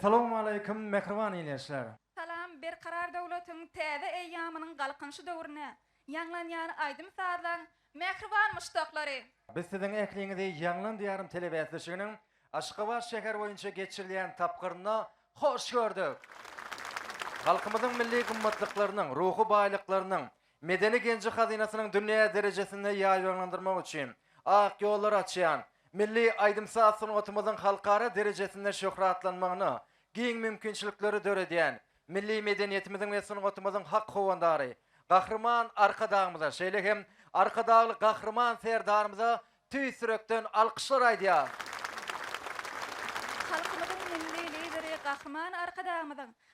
Assalamu alaykum mehriban ýeşler. Salam, bir karar döwletiň täze eýýamynyň galkynşy döwrüne ýanglanýan aýdym saatlaň mehriban muştaklary. Biz sizin ekliňizi ýanglan diýarym telebäsleşiginiň Aşgabat şäher boýunça geçirilýän tapgyryna hoş gördük. Halkymyzyň milli gymmatlyklarynyň, ruhy baýlyklarynyň, medeni genji hazinasynyň dünýä derejesinde ýaýlanlandyrmak üçin ak ýollar açýan milli aýdym saat sunatymyzyň halkara derejesinde şöhratlanmagyny, giň mümkinçilikleri döredýän milli medeniýetimiziň we sunatymyzyň hak howandary, gahrman arkadağımıza, şeýle hem arkadağly gahrman serdarymyza tüý sürekden alkyşlar aýdýar. Halkymyzyň milli lideri gahrman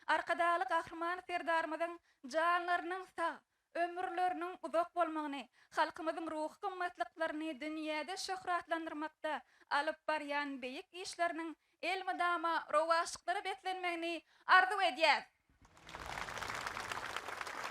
arkadaly gahrman serdarymyzyň janlarynyň sag, ömürleriniň uzak bolmagyny, halkymyzyň ruh gymmatlyklaryny dünýäde şöhratlandyrmakda alyp barýan beýik işleriniň elmydama rowaşlyklary betlenmegini arzu edýär.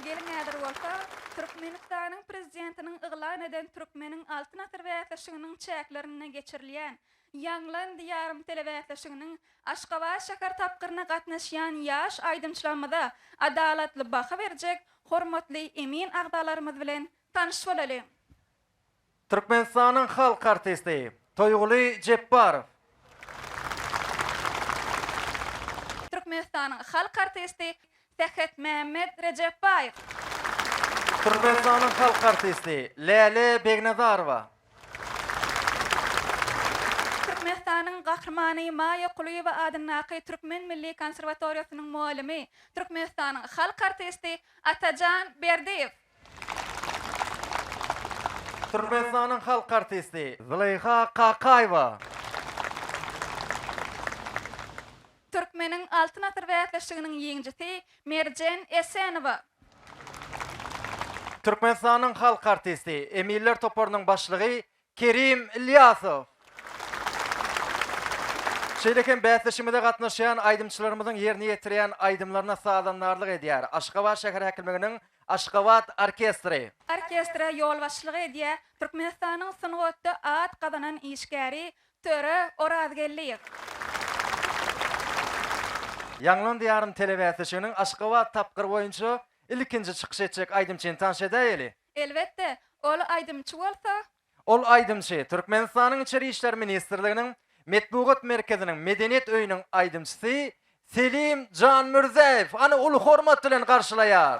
Gelin näder bolsa, Türkmenistanyň prezidentiniň yglan eden Türkmeniň altyn asr wäsleşiginiň çäklerine geçirilýän Ýanglan diýarym telewäsleşiginiň Aşgabat şäher tapgyryna gatnaşýan ýaş aýdymçylarymyza adalatly baha berjek hormatly emin agdalarymyz bilen tanyşyp bolaly. Türkmenistanyň halk artisti Toýguly Jepbarow. Türkmenistanyň halk artisti Sehet Mehmet Recepbaýew. Türkmenistanyň halk artisti Lale Begnazarowa. Türkmenistanyň gahrmany Maya Kuliýewa adynaky Türkmen Milli Konserwatoriýasynyň muallimi, Türkmenistanyň halk artisti Atajan Berdiýew. Türkmenistanyň halk artisti Züleyha Kakaýewa. Türkmeniň altyn asr wäsleşiginiň ýeňjisi Merjen Esenowa. Türkmenistanyň halk artisti Emiller toparynyň başlygy Kerim Ilyasow. Şeýlekem bäsleşimide gatnaşýan aýdymçylarymyzyň ýerine ýetirýän aýdymlaryna sadanlarlyk edýär. Aşgabat şäher häkimliginiň Aşgabat orkestri. Orkestra ýol başlygy edýär. Türkmenistanyň sungatda at gazanan işgäri Töre Orazgelliýew. Ýanglan diýarym telewäsleşiginiň Aşgabat tapgyry boýunça ilkinji çykyş etjek aýdymçyny tanış edäýeli. Elbetde, ol aýdymçy bolsa, Ol aýdymçy Türkmenistanyň Içeri işler ministrliginiň Metbugat merkeziniň medeniýet öýüniň aýdymçysy Selim Can Mürzeýew. Ana uly hormat bilen garşylaýar.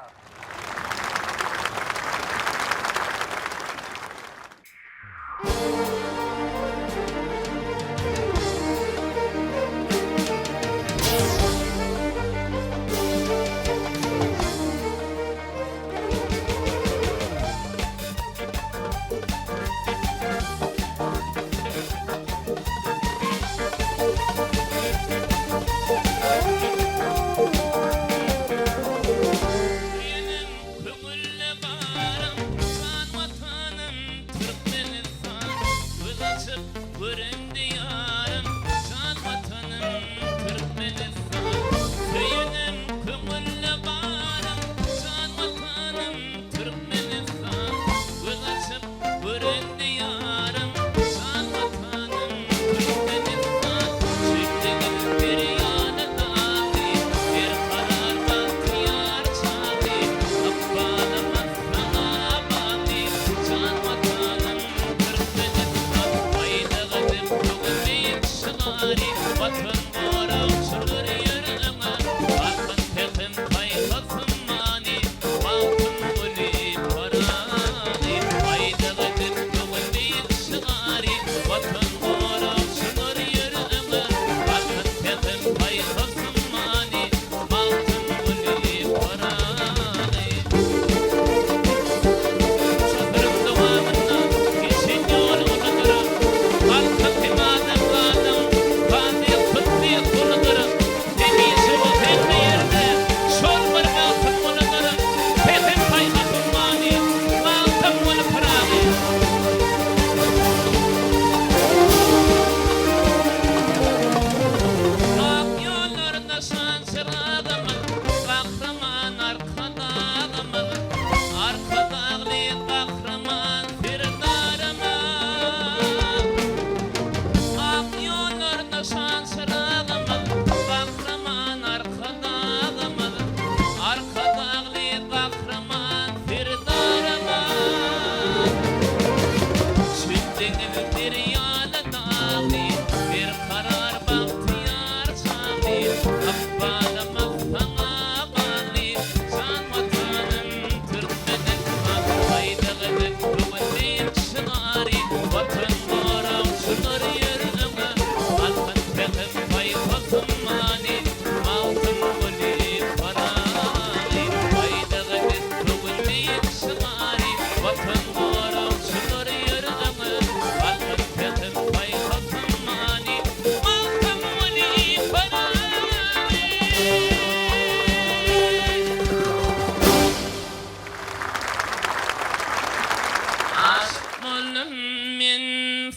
boldum men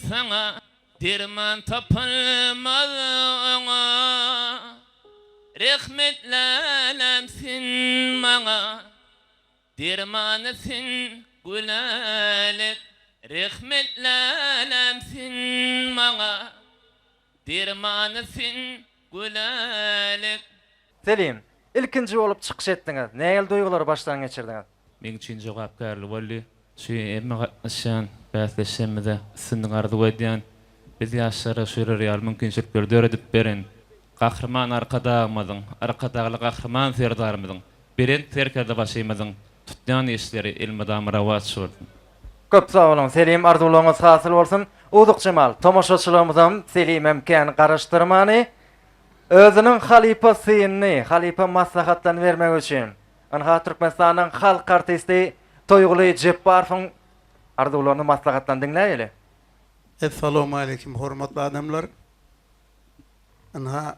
sana derman tapılmadı ona rahmetlelemsin bana dermanısın gülelet rahmetlelemsin bana dermanısın gülelet. Selim, ilkinci bolup çıkış etdiňiz. Näil duygular başdan geçirdiňiz? Men üçin jogapkarly boldy. Şu emme gatnaşan, bäsleşmede synyň ardy edýän biz ýaşlara şu real mümkinçilikleri döredip beren gahrman arkadagymyzyň, arkadagly gahrman serdarymyzyň, beren serkerde başymyzyň tutýan işleri ilmidam rawat şurdy. Köp sağ olun. Selim, arzuwlaryňyz hasyl bolsun. Uzuk Cemal, tomoşaçylygymyzam Selim emken garaşdyrmany özüniň halipa synyny, halipa maslahatlaryny bermek üçin Anha Türkmenistanyň halk artisti Toýguly Jepparowyň arzuwlaryny maslahatlaryny dinleýeli. Assalamu alaikum hormatly adamlar. Anha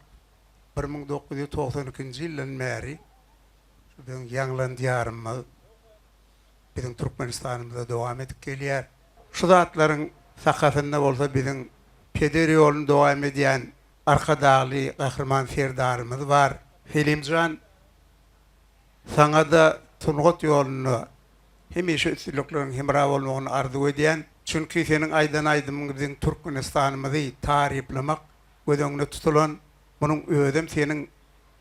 1992-nji ýyldan bäri bizim ýanglan diýarymyz bizim Türkmenistanymyzda dowam edip gelýär. Şu zatlaryň sakafynda bolsa bizim peder ýoluny dowam edýän arkadagly gahrman serdarymyz bar. Selimjan sana da Tungut ýoluny hemişe üstünlüklerin hemra bolmagyny arzu edýän. Çünki senin aydan aydymyň bizim Türkmenistanymyzy tariflemek gödüňde tutulan munyň ödüm senin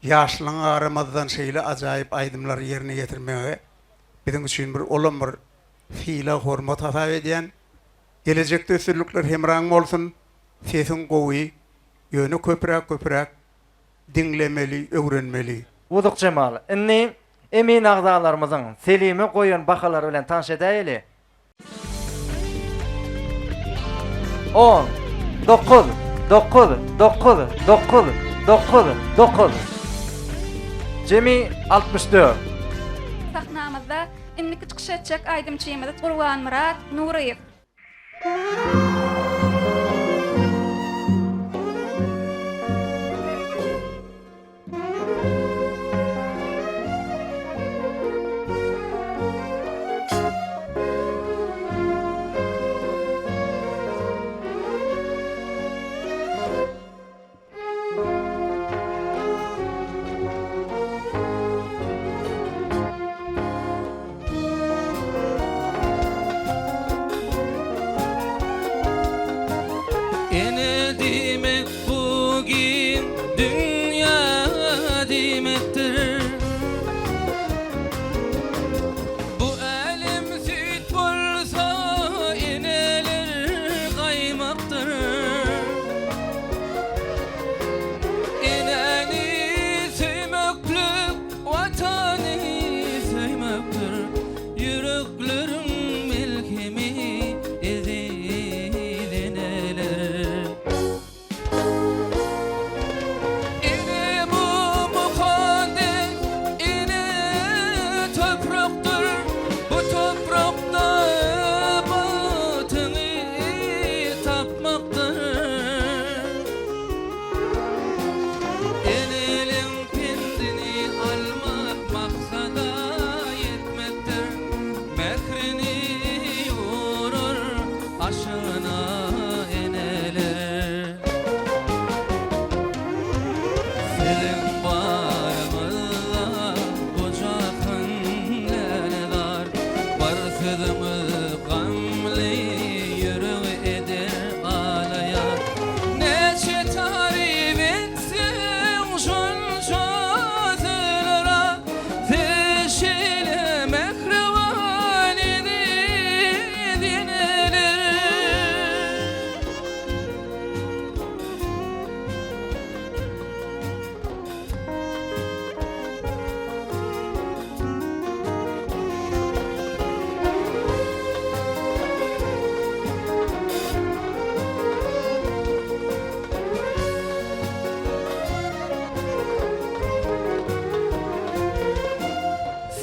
ýaşlygyň aramazdan şeýle ajaýyp aydymlar ýerine getirmege bizim üçin bir olan bir fiila hormat hata edýän. Gelecekde üstünlükler hemraň bolsun, sesin gowy, ýöne köpürek dinlemeli, öwrenmeli. Uzuk Cemal, inni emin agdalarymyzyň Selime goýan bahalary bilen tanış edäýeli. 10 9 9 9 9 9 9 Jemi 64. Sahnamızda inni çıkış edecek aydımçıyımız Gurban Murat Nuriyev. Ene demek bugün dünya demektir. Bu elim süt bolsa eneler kaymaktır. Eneni sevmeklik vatanı sevmektir. Yüreklerin melkemi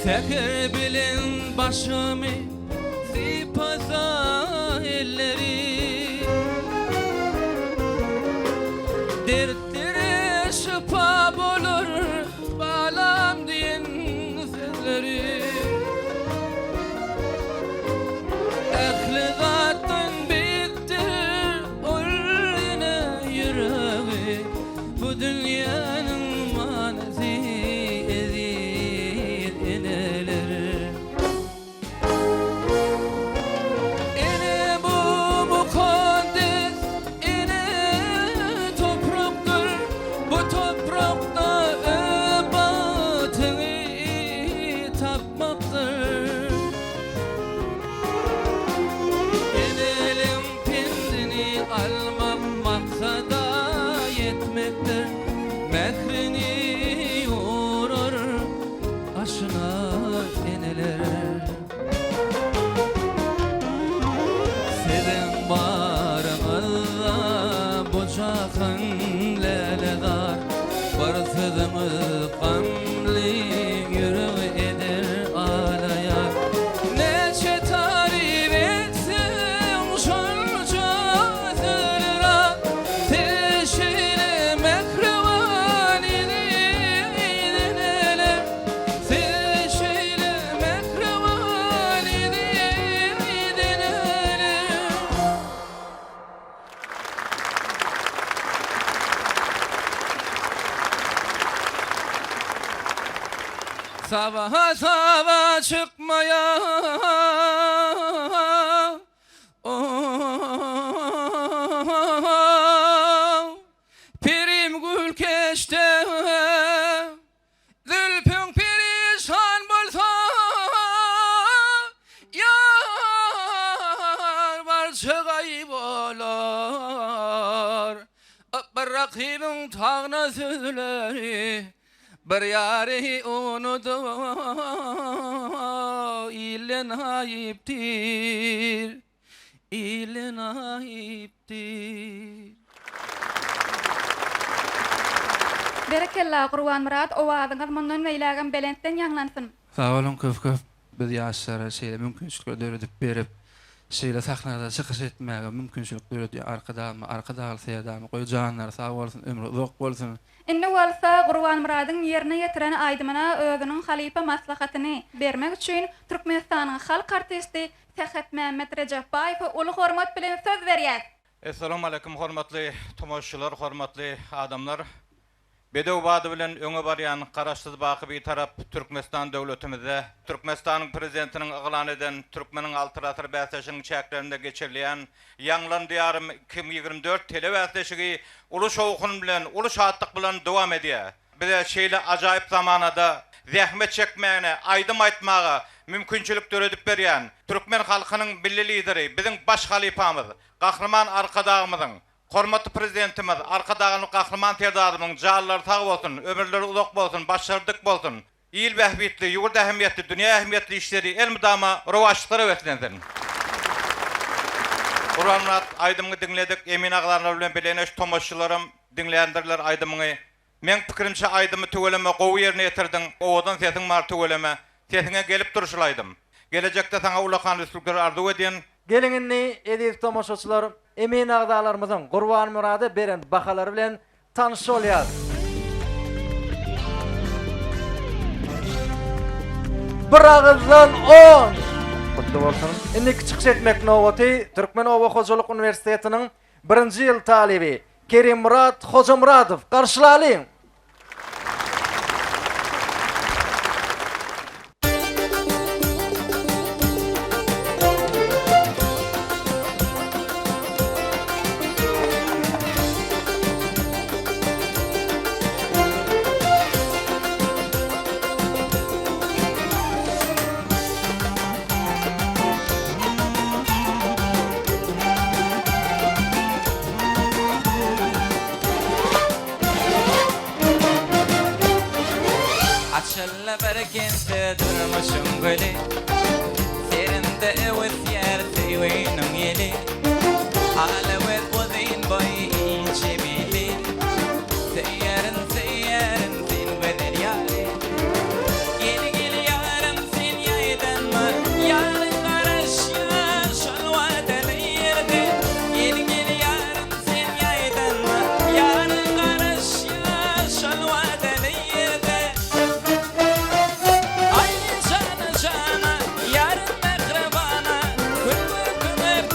Seker bilin başımı sipaza elleri dertlere şifa bulur bağlam diyen sözleri ehli zat Sabaha sabah çıkmaya Pirim gül keşte Zülpün perişan bolsa Yar barça gayb olar Bir rakibin tağına sözleri Bir yari unudu İlen ayıptir İlen ayıptir Berekella Qurban Murat owadyňyz mundan beýlägen belentden ýanglansyn. Sağ olun köp biz ýaşlara şeýle mümkinçilikler döredip berip şeýle sahnada çykyş etmäge mümkinçilikler ödýär arkadaşlar seýdamy goýjanlar sağ bolsun ömrü uzak bolsun. Indi bolsa Qurban Muradyň ýerine ýetiren aýdymyna özüniň halipa maslahatyny bermek üçin Türkmenistanyň halk artisti Ferhat Mehmet Recepbaýew uly hormat bilen söz berýär. Assalamu alaykum hormatly tomoşçular, hormatly adamlar. Bedew bady bilen öňe barýan garaşsyz baky bir tarap Türkmenistan döwletimizde Türkmenistanyň prezidentiniň yglan eden Türkmeniň alternatyw bäsleşiniň çäklerinde geçirilýän Ýanglan diýarym 2024 telewäsleşigi uly şowkun bilen, uly şatlyk bilen dowam edýär. Bize şeýle ajaýyp zamanada zähmet çekmäne, aýdym aýtmaga mümkinçilik döredip berýän Türkmen halkynyň billi lideri, biziň baş halifamyz, gahrman arkadagymyzyň hormatly prezidentimiz, arkadagyny gahrman terdadymyň jallary tag bolsun, ömürleri uzak bolsun, başardyk bolsun. İl bähbitli, ýurda ähmiýetli, dünýä ähmiýetli işleri el müdama rowaşlyklary wetlensin. Qurban Murat aýdymyny dinledik, emin aglarlar bilen bileneş tomoşçularym dinleýändirler aýdymyny. Men pikirimçe aýdymy tögeleme gowy ýerine ýetirdiň, owadan sesiň bar tögeleme, sesiňe gelip duruşlaýdym. Gelecekde sana ulakan üslupları arzu edýän. Geliňini ediz tomoşaçylar, emin agdalarymyzyň Qurban Murady beren bahalary bilen tanış bolýar. Bir ağızdan 10. Kutlu bolsun. Indi kiçik etmek nowaty Türkmen Owa Hojalyk Universitetiniň 1-nji ýyl talibi Kerim Murat Hojamuradow garşylaýyn. Açılla berkente durmuşum böyle Serinde evet yer seyveynum yeli Alavet bodin boy inçemeli Seyyarın sen bedir yari Geli geli yarım sen yaydan mı Yarın karış ya şalvadan yerde Geli geli yarım sen yaydan mı Yarın karış ya şalvadan yerde Yarın mekrabana, kırmızı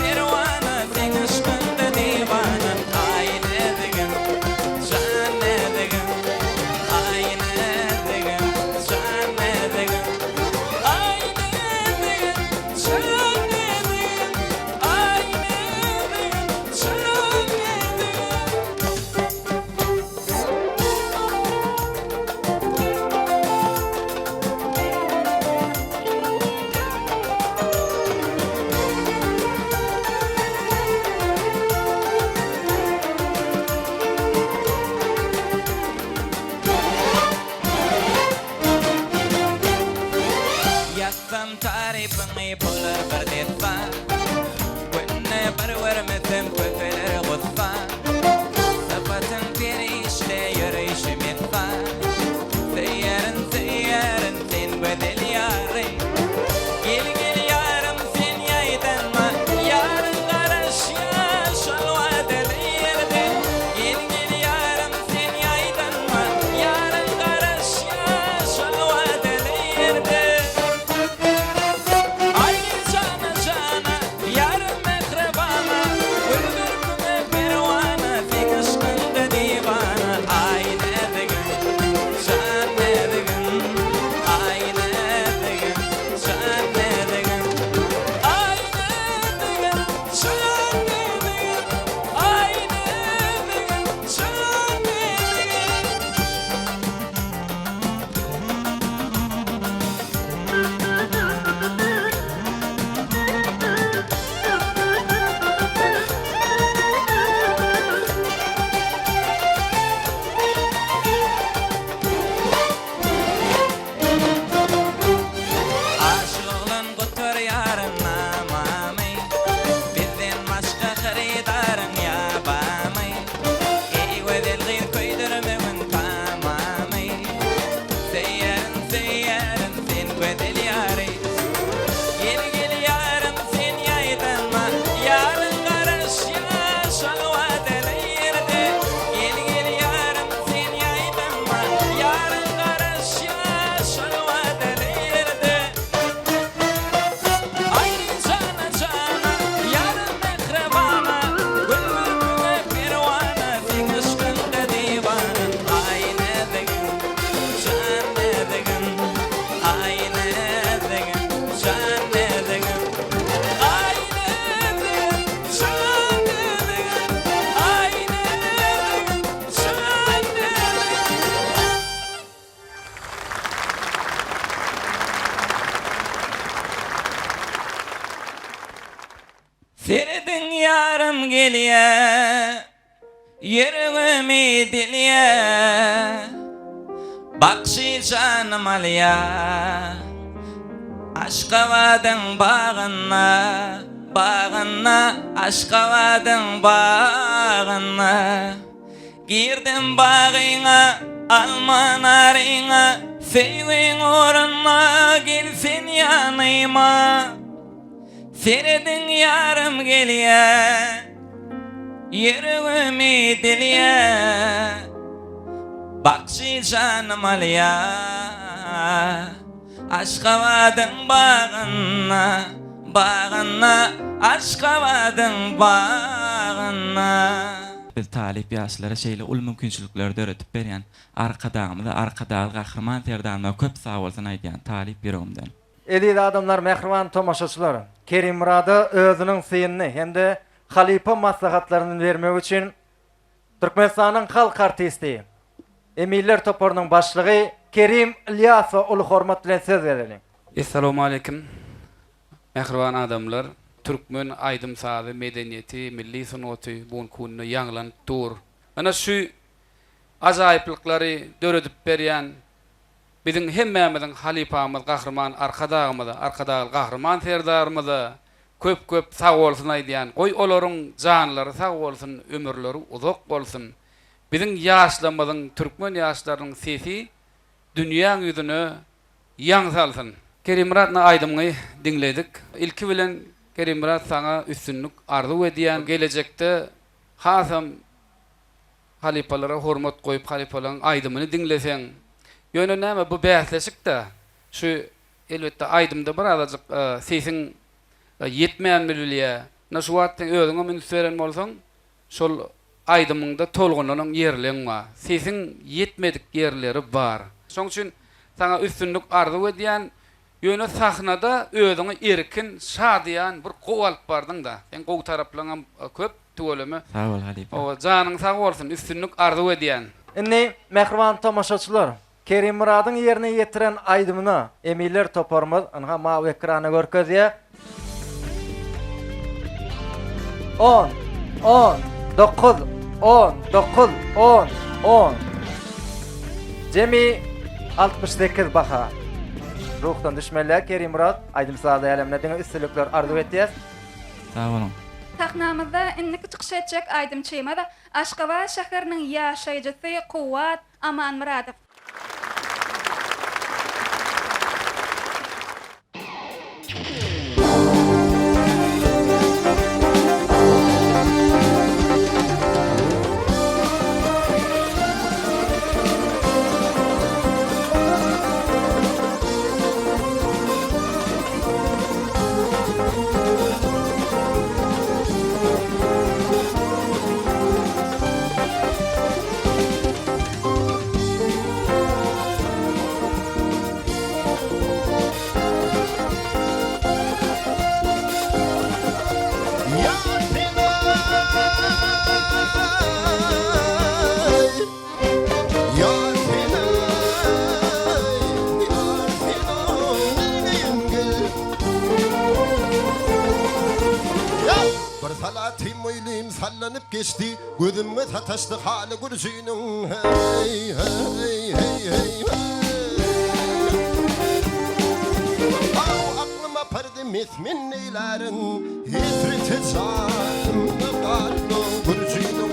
Seredin yarım gelye, yüreğimi dilye. Bakşı canım alya, aşka vadın bağına, bağına, aşka vadın bağına. Girdim bağına, alman arına, sevin oruna, gelsin yanıma. Seredin yarım gelye, yüreğimi dilye. Bakşı canım alya, aşka vadın bağına, bağına, aşka vadın bağına. Biz talip yaşlara şeyle ul mümkünçülükleri öğretip berýän arkadağımda arkadağı gahrman terdanma köp sağ bolsun aýdýan talip biromdan. Elili adamlar, mehriban tomaşaçylar, Kerim Murady özüniň synyny hemde halipa maslahatlaryny bermek üçin Türkmenistanyň halk artisti Emiller Toporunyň başlygy Kerim Ilyasow uly hormat bilen söz bereli. Assalamu alaikum. Mehriban adamlar, Türkmen aýdym sazy medeniýeti, milli sunaty bu kunny ýanglan dur. Ana şu ajaýyplyklary döredip berýän biziň hemmämiziň halipamyz, gahrman arkadagy gahrman serdarymyz köp sag bolsun aýdýan. Goý olaryň janlary sag bolsun, ömürleri uzak bolsun. Biziň ýaşlamyzyň, Türkmen ýaşlarynyň sesi dünýä ýüzüne ýang salsyn. Kerim Murat'na aýdymgy dinledik. İlki bilen Kerim Murat sana üstünlük arzu edýän, gelecekde hasam halipalara hormat goýup halipalaryň aýdymyny dinleseň. Ýöne näme bu bäsleşik-de şu elbetde aýdymda bir azajyk sesiň yetmeýän bilýär. Näşe wagtda özüňe münüseren bolsaň, şol aýdymyňda tolgunanyň ýerleň bar. Sesiň yetmedik ýerleri bar. Şoň üçin sana üstünlük arzu edýän ýöne sahnada özüňi erkin, şadyan bir gow alyp bardyň da. Sen gow taraplaryň köp töweleme. Sağ ol halipa. O janyň sag bolsun, üstünlük arzu edýän. Inni mehriban tomaşaçylar, Kerim Muradyň ýerine ýetiren aýdymyna Emiller Toporumyz anha mawy ekrana görkezýär. 10 9 10 Jemi 68 baha. Ruhdan düşmeler Kerim Murad aýdym sazy alemlediň üstünlikler arzu etýär. Sağ olun. Tahnamyzda inniki çykyş etjek aýdym çeýmada Aşgabat şäheriniň ýaşaýjysy Kuwat Aman Muradow. Sallanıp geçti, gözüme sataştı hali gürcünün. Hey hey hey hey. Aklıma perdim ismin neylerin, hisreti çağrımda varlı gürcünün.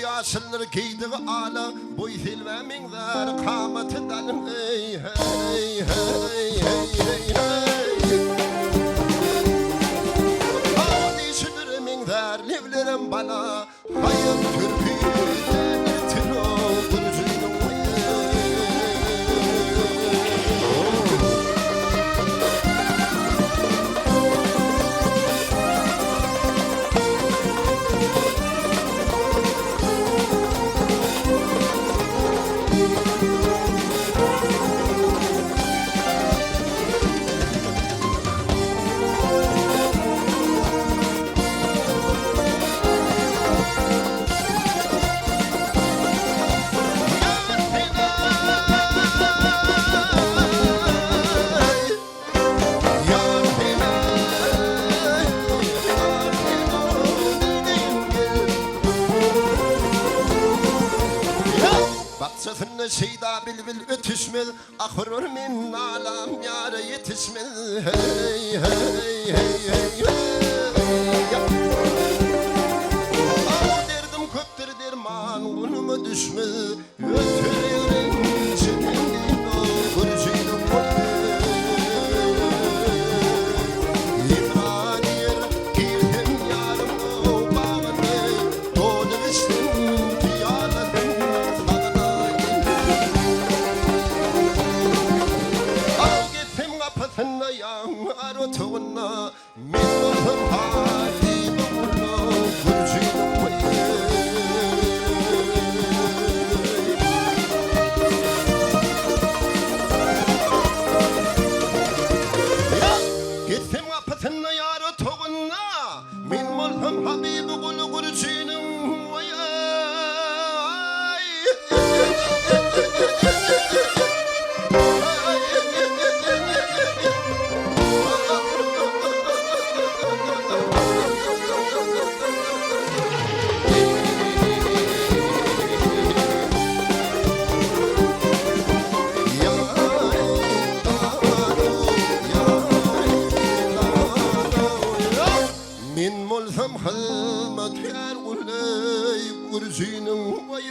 Yaşlılar giydiği ala boy silmemin zar kâmeti dalim hey hey hey hey hey. Hadi şüdürümün zar livlerim bana hayım türküden tiro gülcünüm. ve şeyda bilbil ötüşmez. Ahırır min alam yâre yetişmez. Hey hey hey hey hey. Ağ derdim köptür derman günüme düşmez. Ötülerin içinden kurcuyla koydu. İbraniyer girdim yarım o bağını. Doğdu içtim piyaladın tadına. Ağ gittim kapısında yağar otuğuna. Min olsun halim oğlu kurcuyla koydu. Gittim kapısına yarı toğunna. Min mulhum Habibi kulu kurcinin vay. Min mulzam halmat her ulay kurcinin vay.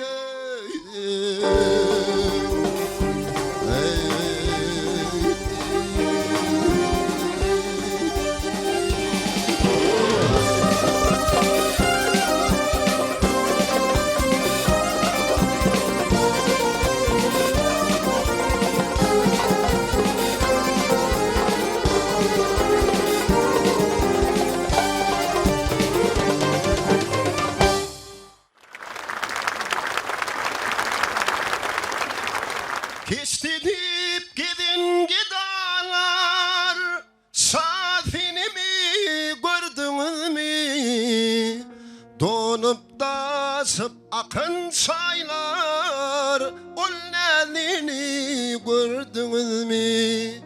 Geçti deyip gidin gidalar, safinimi gördünüz mü? Donup dasıp akın çaylar, ol nelini gördünüz mü?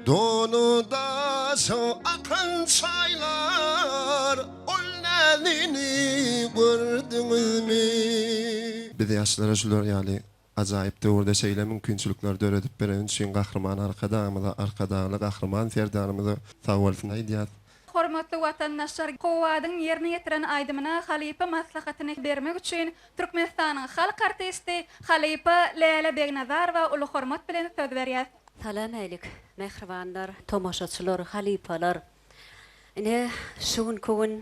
Donu dasıp akın çaylar, ol nelini gördünüz mü? Bir de yaşlara şular yani acayip döwürde şeýle mümkinçilikler döredip beren üçin gahrman arkadaýly gahrman ferdanymyzy sag bolsun aýdýar. Hormatly watandaşlar, gowadyň ýerine ýetiren aýdymyna Halipa maslahatyny bermek üçin Türkmenistanyň halk artisti Halipa Leyla Begnazarowa uly hormat bilen söz berýär. Salam aýlyk, mehribanlar, tomaşaçylar, halipalar. Ine şuň kowun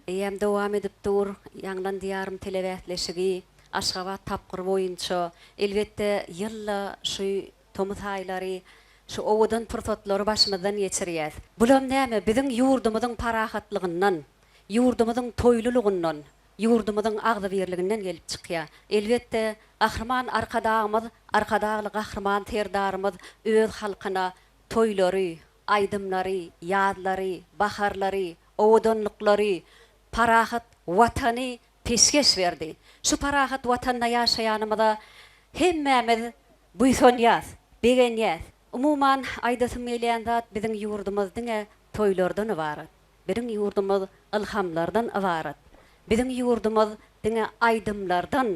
eýem dowam edip dur, ýanglan diýarym telewätleşigi, Aşgabat tapqyr boýunça elbetde ýylla şu tomuz haýlary, şu owadan pursatlary başymyzdan geçirýär. Bular näme? Biziň ýurdumyzyň parahatlygynyň, ýurdumyzyň toýlulugynyň, ýurdumyzyň agdybirliginden gelip çykýar. Elbetde gahrman arkadaýly gahrman terdarymyz öz halkyna toýlary, aýdymlary, ýadlary, baharlary, owadanlyklary, parahat watany peşkeş berdi. Şu parahat watanda ýaşaýanymyzda hemmämiz buýsanýas, begenýäs. Umuman aýdasym gelýän zat biziň ýurdumyzdyň toýlardan ibaret. Biziň ýurdumyz ilhamlardan ibaret. Biziň ýurdumyz diňe aýdymlardan,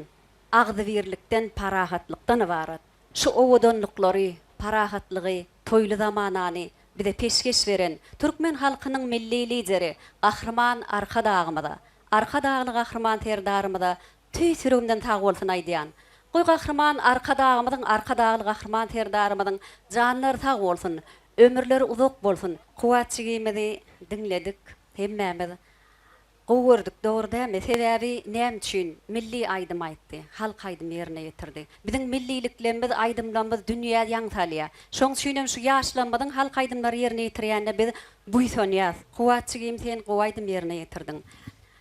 agdybirlikden, parahatlykdan ibaret. Şu owadanlyklary, parahatlygy, toýly zamanany bize peşkeş beren türkmen halkynyň milli lideri Gahrman Arkadağymyda, Arkadağly Gahrman terdarymyda tüý sürümden tag bolsun aýdýan. Goý Gahrman Arkadağymyň, Arkadağly Gahrman terdarymyň janlary tag bolsun, ömürleri uzak bolsun. Kuwatçygymyzy dinledik, hemmämiz gowurdyk, dogry-dämi? Sebäbi näme üçin milli aýdym aýtdy, halk aýdym ýerine ýetirdi. Biziň milliliklerimiz, aýdymlarymyz dünýä ýaňsalýar. Şoň üçin şu ýaşlanmadyň halk aýdymlary ýerine ýetirýände biz buýsanýas. Kuwatçygym sen gowaýdym ýerine ýetirdiň.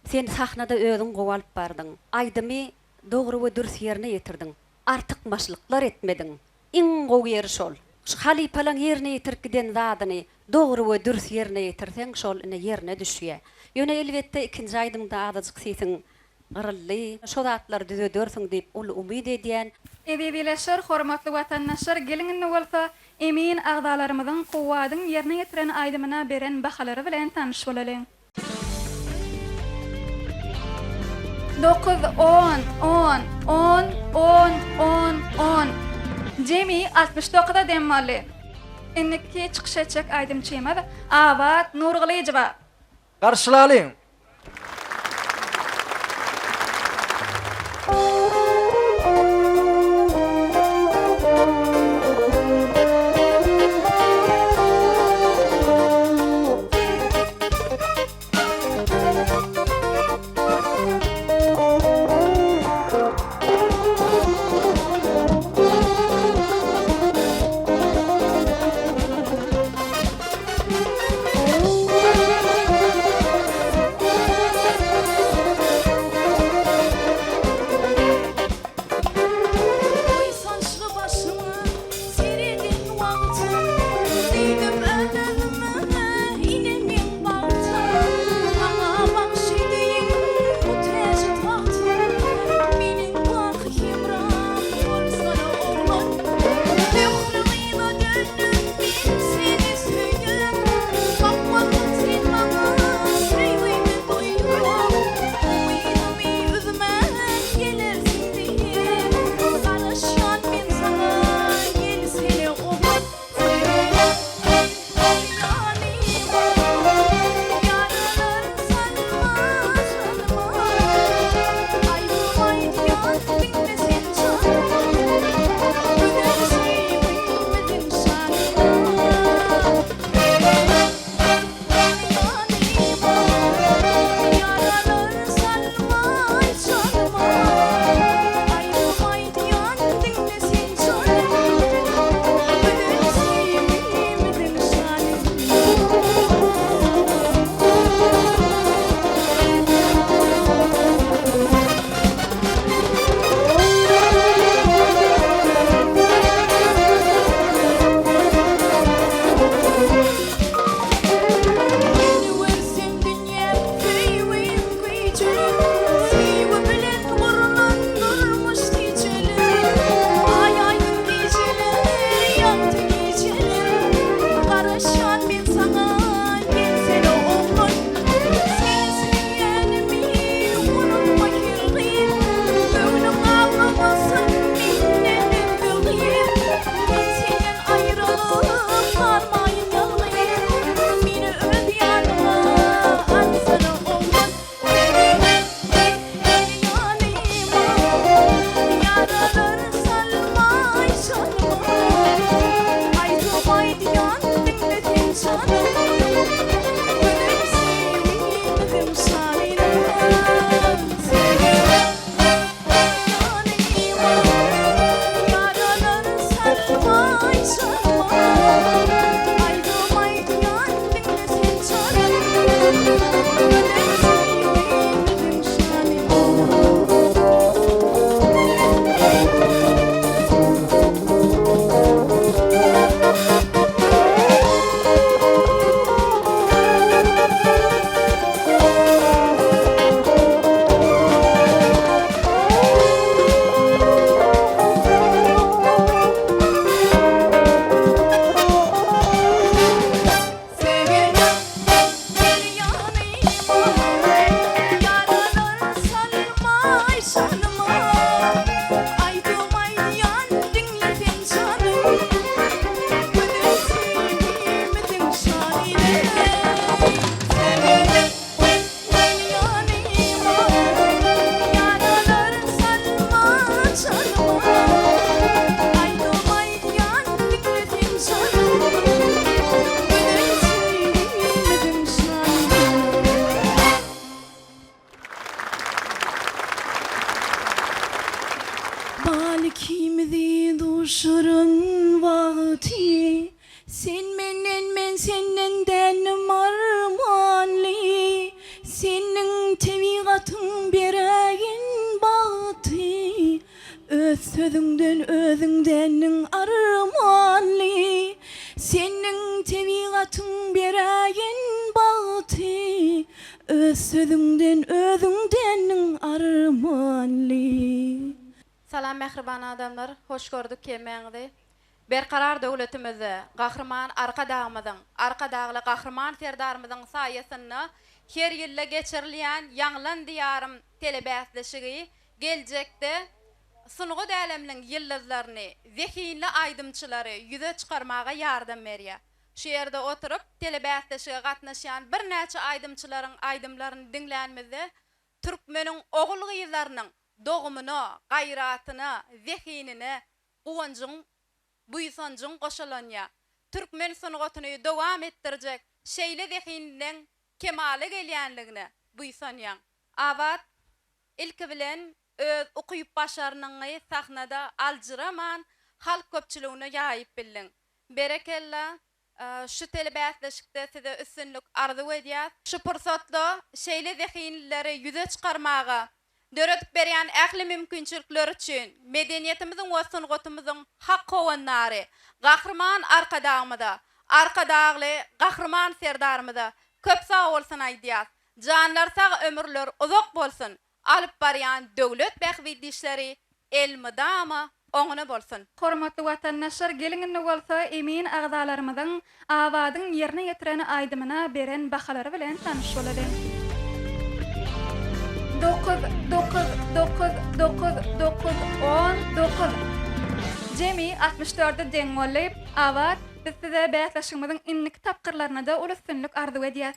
Sen sahnada özüň gowalyp bardyň. Aýdymy dogry we dürs ýerine ýetirdiň. Artykmaçlyklar etmediň. Iň gowy ýeri şol. Şu halipalaň ýerine ýetirip giden zadyny dogry we dürs ýerine ýetirseň şol ine ýerine düşýär. Ýöne elbetde ikinji aýdymda adaçyk sesiň gyrylly, şo zatlar düzedörsiň diýip ul umyd edýän. Ebebileşer, hormatly watandaşlar, gelin bolsa emin agdalarymyzyň gowadyň ýerine ýetiren aýdymyna beren bahalary bilen tanyş bolalım. 9, 10, 10, 10, 10, 10, 10. Cemi 69'da demmalı. Inniki çıkış edecek aydım çiğmez. Avat Nurgılıcıva. Karşılayın. Oy saçlı başımı seredin vaktım Değdim önlerime inemin baktım Bana bakşedeyim bu tecit baktım Benim bak himram olsana oğlan Mührüğüme döndüm ben seni söylem Bakmadın sen bana söylemi duyuyorum Uydum üzme gelirsin diye Karışan ben sana gelsene oğlan Yaralar sanma canıma Ayrılmayı diyor bilmesin canım Gülersin bilmedin şanına Yaralar sanma canıma Ayrılmayı diyor bilmesin canım Gülersin bilmedin Beni versem dünya kıyvayım kıyıcılım Siva bilen vurulundurmuş geceler Ay aydın geceler yaktı geceler Karışan ben sana gelsene oğlum Sensin yeğenimi unutma kirliyim Gönlüm ağlamasın minnetim gülüyüm Senden ayrılıp varmayın yalıyım Beni öl yanıma ansana oğlum Yanıma yaralar salmay canıma Ayrılmayı diyen dinletin canım Gönül sevdim şanına Yanıma yaralar salmay canıma Ayrılmayı diyen dinletin canım Gönül sevdim şanına Yaralar salmay canıma Ayrılmay diyen dinletin canım Gönül sevdim şanine Yanıma yaralar salma canıma Ayrılmay diyen dinletin canım Gönül sevdim şanine Balikimdi duşurun vakti Sen menden men senden denim armanli Senin tevigatın bereyin bağıtı Öz sözünden özündenin armanli Senin tevigatın bereyin bağıtı Öz sözünden özündenin armanli Salam mehriban adamlar, hoş gördük kemeğinde. berkarar döwletimizi, gahrman arka dağlı gahrman serdarymyzyň saýasyny her ýylla geçirilýän Ýanglan diýarym telebäsleşigi geljekde sunugu dälemliň ýyldızlaryny, zehinli aýdymçylary ýüze çykarmaga ýardam berýär. Şu ýerde oturup telebäsleşige gatnaşýan bir näçe aýdymçylaryň aýdymlaryny dinlänmizde türkmeniň ogul gyýlarynyň dogumuny, gaýratyny, zehinini, uwanjyň, buýsanjyň goşulanýa. Türkmen sunugatyny dowam etdirjek şeýle zehininden kemale gelýänligini buýsanýan. Awat ilki bilen öz okuyup başaranyňy sahnada aljyraman halk köpçüligine ýaýyp bildiň. Berekella şu telebäsleşikde size üstünlük arzu edýär. Şu pursatda şeýle zehinlileri ýüze çykarmaga döretip berýän ähli mümkinçilikler üçin medeniýetimiziň we sungatymyzyň hak gowanlary, gahrman arkadagly gahrman serdarymyza köp sag bolsun aýdýar. Janlar sag ömürler uzak bolsun. Alyp barýan döwlet bähwidişleri elmidama oňuny bolsun. Hormatly watandaşlar, geliňinde bolsa emin agdalarymyzyň awadyň ýerine ýetiren aýdymyna beren bahalary bilen tanyş bolalım. 9 Jemi 64-de deň bolyp awat biz size bäsleşigimiziň inlik tapkyrlaryna da ulysynlyk arzu edýär.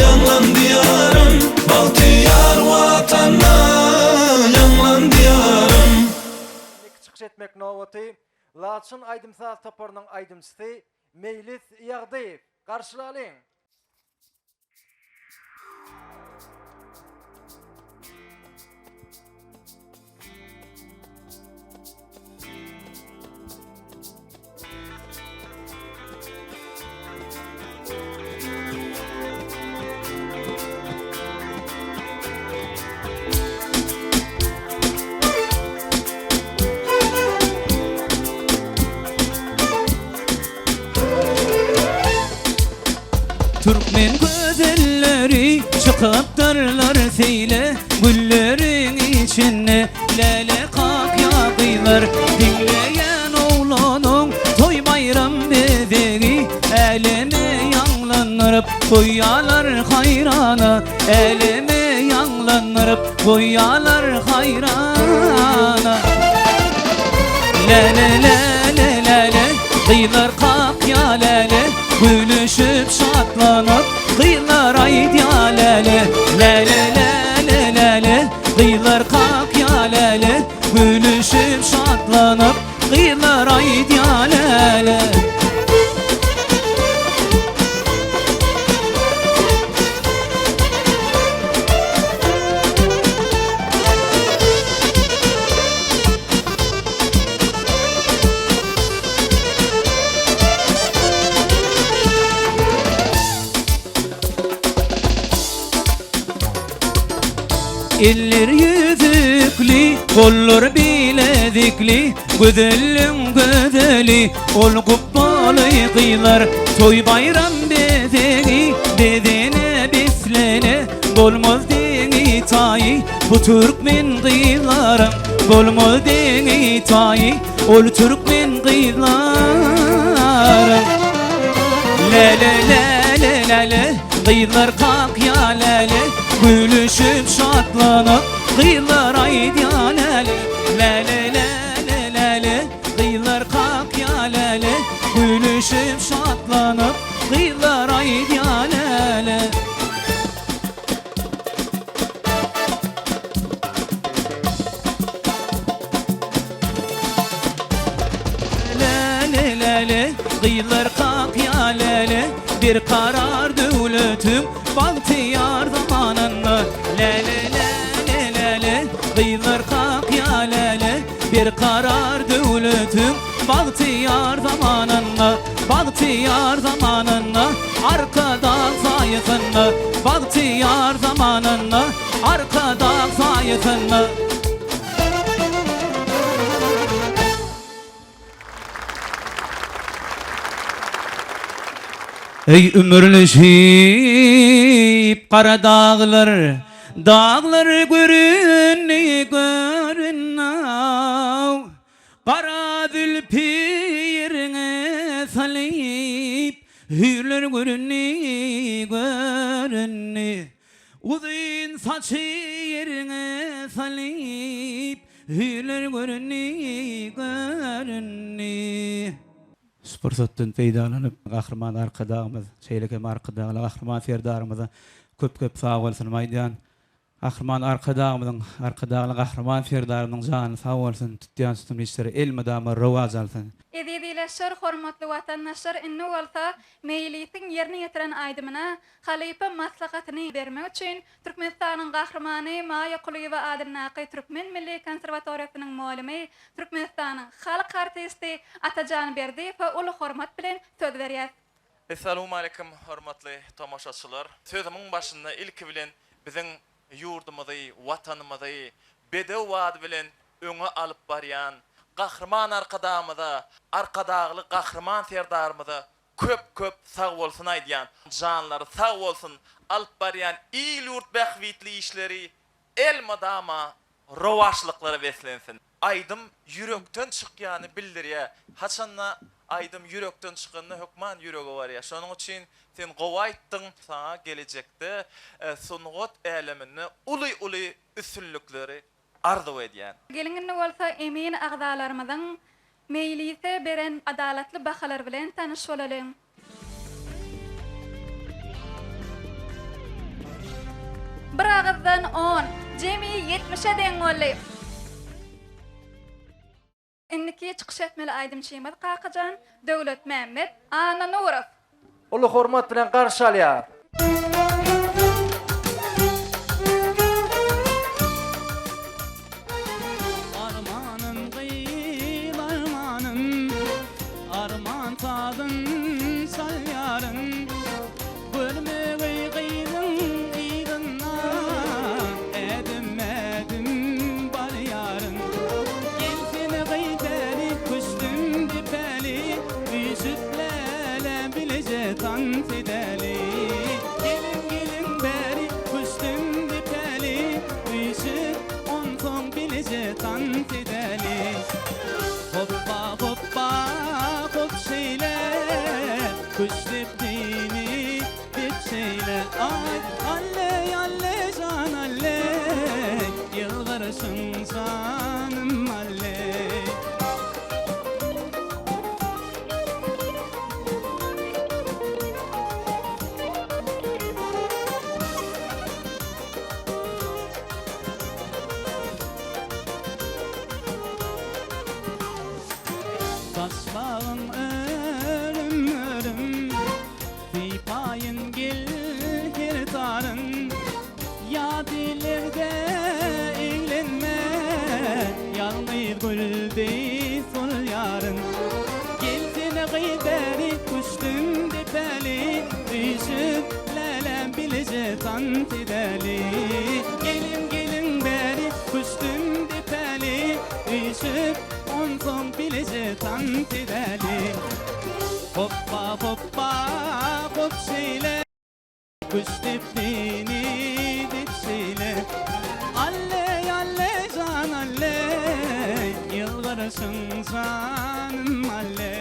Ýanglan diýarym, baltyýar watana, ýanglan diýarym. Çıkış etmek nowatı Laçyn aýdymsaz toparynyň aýdymçysy Meylis Ýagdaýew. Garşylalyň. Türkmen gözelleri çıkıp darlar seyle, güllerin içinde lale kak yakıylar. Dinleyen oğlanın toy bayram bedeği, elime yanglanırıp koyalar hayrana, elime yanglanırıp koyalar hayrana. Lale lale lale kıylar kak ya lale, gülüşüp şatlanıp kıylar ayd ya lale, lale lale lale kıylar kak ya lale, gülüşüp şatlanıp kıylar ayd ya lale. Eller yüzükli, kollar bilezikli, gözelim gözeli, ol kuppalı kıylar, toy bayram bezeği, bezene beslene, bolmaz deni tayi, bu Türkmen kıylarım, bolmaz deni tayi, ol Türkmen kıylarım. Lale lale lale, kıylar kalk ya lale, gülüşüp şatlanıp kıylar ayd ya lale, lale lale lale kıylar kalk ya lale, gülüşüp şatlanıp kıylar ayd ya lale. Lale lale kıylar kalk ya lale, bir karar döwletim bahtiyar zamanında, lale lale lale kıylar kak ya lale, bir karar döwletim bahtiyar zamanında, bahtiyar zamanında, arkada sayısında, bahtiyar zamanında, arkada sayısında. Ey ömürleşip kara dağlar, dağlar görünni görünnav, Qara zülpirine salip hürler görünni Uzun saçı yerine salip hürler görünni Sportdan faydalanıp qahraman arkadağımız, şeyleke markadağlı qahraman ferdarımıza köp sağ olsun maydan. Qahraman arkadağlı qahraman ferdarımızın canı sağ olsun, tutyan sütüm işleri elmadamı rivaz alsın. Ededileşer, hormatly watandaşlar, inni bolsa meýliýetiň ýerine ýetiren aýdymyna halipa maslahatyny bermek üçin Türkmenistanyň gahrymany Maya Kuliýewa Adylnaky Türkmen Milli Konserwatoriýasynyň muallimi, Türkmenistanyň halk artisti Atajan Berdiýew uly hormat bilen söz berýär. Assalamu alaykum hormatly tamaşaçylar. Sözümiň başynda ilki bilen biziň ýurdumyzy, watanymyzy bedew wady bilen öňe alyp barýan Gahryman arkadagly gahryman serdarymyza köp sag bolsun aýdýan, janlary sag bolsun, alyp barýan il ýurt bähwitli işleri elmadama rowaşlyklary beslensin. Aýdym ýürekden çykýany bildirýär. Haçanna aýdym ýürekden çykanyny hökman ýüregi barýar. Şonuň üçin sen gowaýtdyň saňa gelecekde sunugat älemini uly üstünlükleri arzu edýän. Gelingini bolsa emin agdalarymyzyň meýlise beren adalatly bahalar bilen tanyş bolalım. Bir agızdan 10, jemi 70'e deň bolýar. Indiki çykyş etmeli aýdym Şeýmat Kakajan, Döwlet Mämmed, Ana Nurow. Uly hormat bilen garşy alýar. Arman tadın salyarın Bölmeği gıydın iyğınna Edim bar yarın Gelsin gıyderi kuştum dipeli Üsüplele bilece tan fideli Gelin beri kuştum dipeli Üsüp on son bilece tan fideli Hoppa hoppa hop şeyle kuş dipdini dip şeyle ay alle can alle yılgarışın canım alle Taşmağın ölüm Fipayın gil hirtarın Ya dilerde eğlenme Yalnız gülde sol yarın Gelsin gıyderi kuştum dipeli Düşüp lelem bilece tan fideli Gelin beri kuştum dipeli Düşüp on son bilece tan fideli Hoppa hoppa hop şeyle Kuş dipdini dip şeyle Alle can alle Yılgarışın canım alle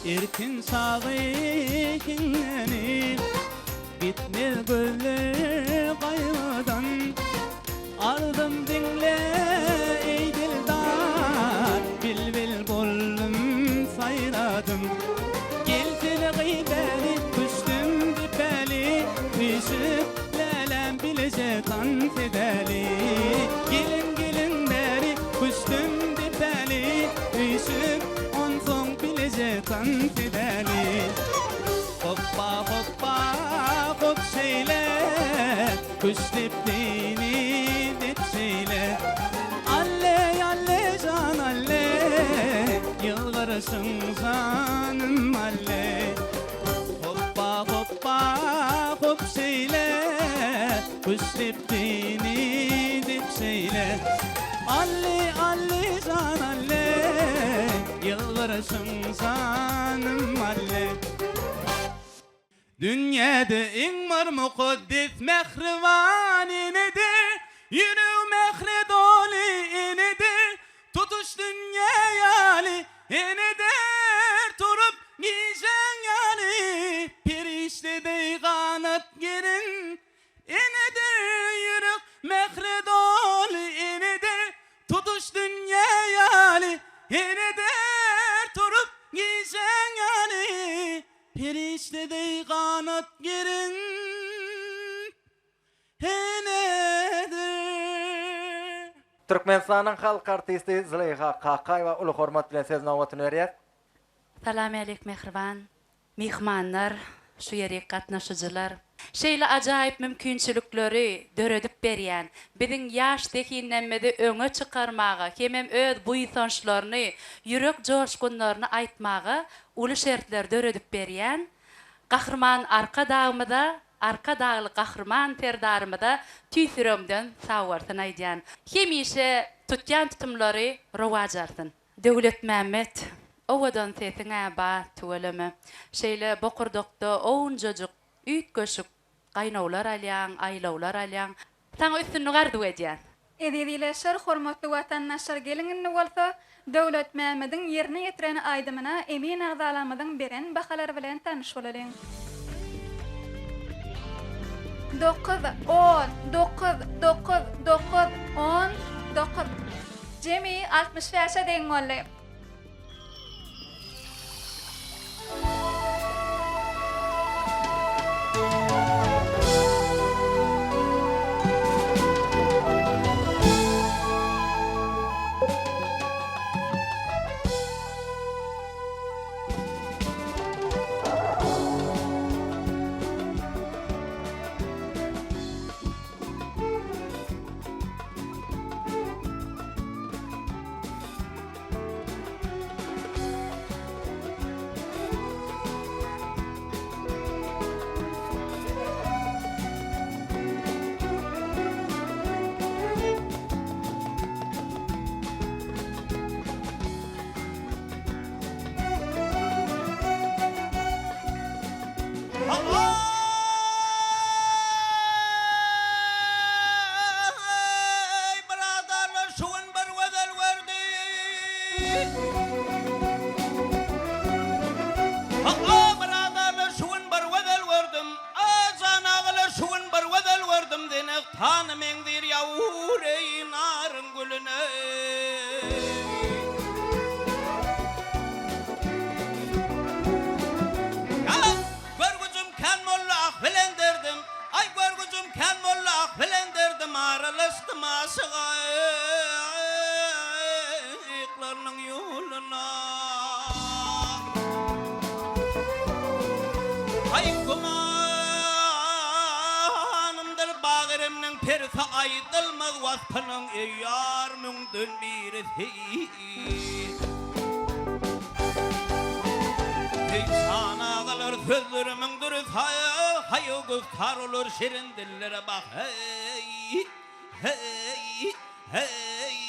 Erkin sağı kinlenir Bitmez gözler kaymadan Ardım dinle ey dildar Bil bollum sayradım Gelsin gıyderi kuştum dipeli Düşüp lelem bilece tan fideli Gelin beri kuştum dipeli Düşüp on son bilece tan fideli Hoppa hoppa hop şeyle Kuş dipdini dip şeyle Alle can alle Yılgarışın canım alle Hoppa hoppa hop Alli alli can alli Yılvarışın sanım alli Dünyada en var mukaddis mehrivan inidir Yürü mehri dolu inidir Tutuş dünya yali inidir Turup giyeceksin yani Pirişte de kanat girin inidir Yürü mehri dolu inidir Tutuş dünya yali inidir Turup giyeceksin yani Pirişte de kanat girin henedir. Türkmenistan'ın halk artisti Züleyha Kakayeva ulu hormat bilen söz nowatını verýär. Salam aleyk mehriban, mihmanlar, şu ýere gatnaşyjylar. Şeýle ajaýyp mümkinçilikleri döredip berýän, biziň ýaş tekinlenmede öňe çykarmagy, hemem öz buýsançlaryny, ýürek joşkunlaryny aýtmagy uly şertler döredip berýän. Gahrman arka dağımda, arka dağlı gahrman terdarımda tüýsüremden sawartyn aýdýan. Hemişe tutýan tutumlary rowajarsyn. Döwlet Mämmet owadan sesiňe ba tuwalamy. Şeýle bokurdokda ownjajyk, üýt göşük, gaýnawlar alýan, aýlawlar alýan. Taň üstünni gardy edýän. Edilileşer hormatly watandaşlar gelingini bolsa, Döwlet Mämmediň ýerine ýetiren aýdymyna emin agdalamydyň beren bahalar bilen tanyş bolalım. 9, 10, 9, 9, 9, 10, 9. Jemi 65'e deň boldy. Şirin dillere bak hey hey hey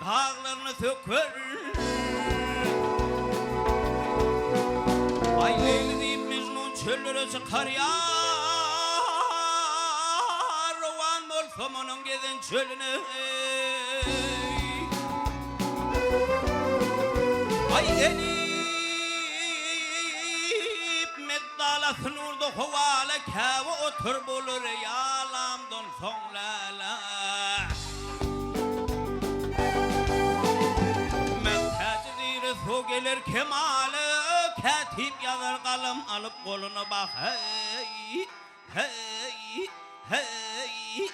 dağlarını sökür Ay Leyli deyip Mecnun çöllere çıkar ya Rovan bolsam onun gezen çölüne Ay Elif meddalasın urdu huvala käve otur bulur yalamdan sonlala Mehtaciri su gelir kemalı Katip yazar kalım alıp koluna bak hey hey hey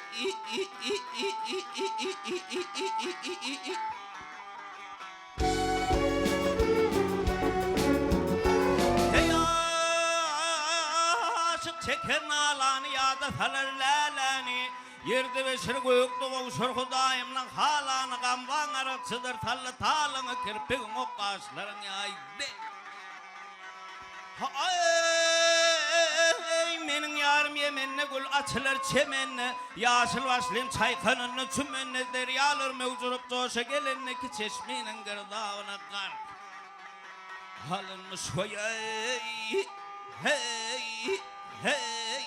Çeker nalanı yada salar lalani Yerde ve şır gökte oluşur Hudayımla halanı gamvan arıksıdır Tallı talını kirpiğin o kaşların yaydı Ay menin yarım yemenine gül açılır çemenine Yaşıl başlayım çaykanını çümenine Deryalar mevcurup coşa gelinne ki çeşminin gırdağına kar Halınmış hoy hey hey hey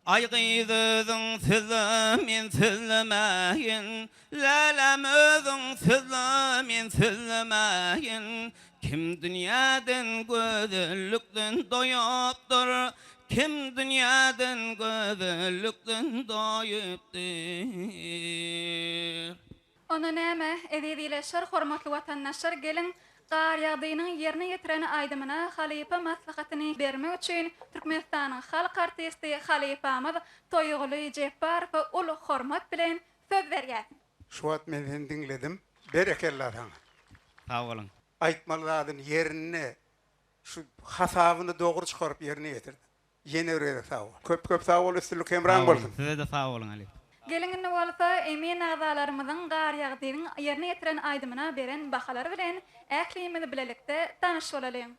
Ay gıydığın sızımın sızlamayın Lalem özün sızımın sızlamayın Kim dünyadan gözellükten doyuptur Kim dünyadan gözellükten doyuptur Ona näme ededileşer hormatly watandaşlar gelin Gar ýagdaýynyň ýerine ýetireni aýdymyna Halipa maslahatyny bermek üçin Türkmenistanyň halk artisti Halipamyz Toýguly Jepparow ul hormat bilen söz berýär. Şuat men seni dinledim. Berekeller sana. Sağ olun. Aytmaladın yerine şu hasabyny dogry çykaryp yerine getirdi. Ýene öýre sağ ol. Köp sağ ol, üstünlük emran bolsun. Size de sağ olun Ali. Gelinginde bolsa emin agzalarymyzyň gar ýagdaýynyň ýerine ýetiren aýdymyna beren bahalary bilen ähliýimizi bilelikde tanyş bolalym.